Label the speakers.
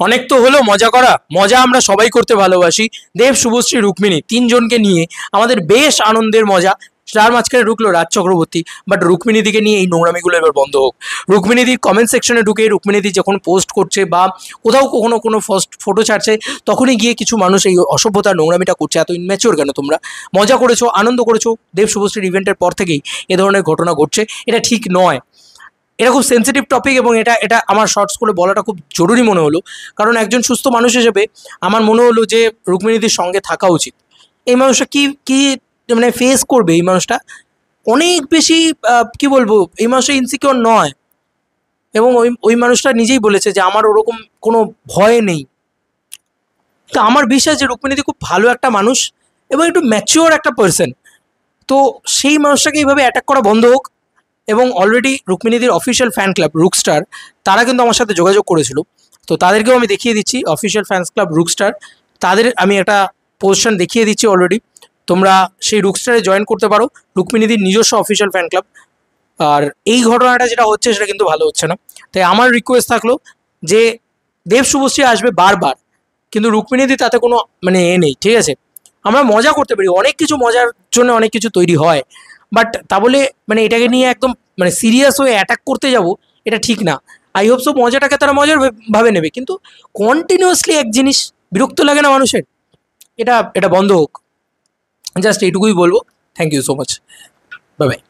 Speaker 1: অনেক তো হলো মজা করা, মজা আমরা সবাই করতে ভালোবাসি। দেব, শুভশ্রী, রুক্মিণী তিনজনকে নিয়ে আমাদের বেশ আনন্দের মজা। তার মাঝখানে ঢুকলো রাজ চক্রবর্তী। বাট রুক্মিণীদিকে নিয়ে এই নোংরামিগুলো এবার বন্ধ হোক। রুক্মিণীদির কমেন্ট সেকশনে ঢুকে রুক্মিণীদি যখন পোস্ট করছে বা কোথাও কখনো কোনো ফার্স্ট ফটো ছাড়ছে, তখনই গিয়ে কিছু মানুষ এই অসভ্যতা নোংরামিটা করছে। এত ইনম্যাচিওর কেন তোমরা? মজা করেছো, আনন্দ করেছো, দেব শুভশ্রীর ইভেন্টের পর থেকেই এ ধরনের ঘটনা ঘটছে, এটা ঠিক নয়। এটা খুব সেন্সিটিভ টপিক এবং এটা এটা আমার শর্টস করে বলাটা খুব জরুরি মনে হলো। কারণ একজন সুস্থ মানুষ হিসেবে আমার মনে হলো যে রুক্মিণীদির সঙ্গে থাকা উচিত। এই মানুষটা কি কি মানে ফেস করবে? এই মানুষটা অনেক বেশি কি বলবো, এই মানুষটা ইনসিকিওর নয়। এবং ওই ওই মানুষটা নিজেই বলেছে যে আমার ওরকম কোনো ভয় নেই। তো আমার বিশ্বাস যে রুক্মিণীদি খুব ভালো একটা মানুষ এবং একটু ম্যাচিওর একটা পার্সন। তো সেই মানুষটাকে এইভাবে অ্যাটাক করা বন্ধ হোক। এবং অলরেডি রুক্মিণীদির অফিসিয়াল ফ্যান ক্লাব রুকস্টার, তারা কিন্তু আমার সাথে যোগাযোগ করেছিল। তো তাদেরকেও আমি দেখিয়ে দিচ্ছি, অফিসিয়াল ফ্যান্স ক্লাব রুকস্টার, তাদের আমি একটা পোজিশন দেখিয়ে দিচ্ছি অলরেডি। তোমরা সেই রুকস্টারে জয়েন করতে পারো, রুক্মিণীদির নিজস্ব অফিসিয়াল ফ্যান ক্লাব। আর এই ঘটনাটা যেটা হচ্ছে সেটা কিন্তু ভালো হচ্ছে না। তাই আমার রিকোয়েস্ট থাকলো যে দেব শুভশ্রী আসবে বারবার, কিন্তু রুক্মিণীদি তাতে কোনো মানে নেই, ঠিক আছে? আমরা মজা করতে পারি, অনেক কিছু মজার জন্য অনেক কিছু তৈরি হয়। বাট তা বলে মানে এটাকে নিয়ে একদম মানে সিরিয়াস হয়ে অ্যাটাক করতে যাব, এটা ঠিক না। আই হোপ সো মজাটাকে তারা মজার ভাবে নেবে, কিন্তু কন্টিনিউয়াসলি এক জিনিস বিরক্ত লাগে না মানুষের? এটা এটা বন্ধ হোক। জাস্ট এইটুকুই বলবো। Thank you so much. Bye by.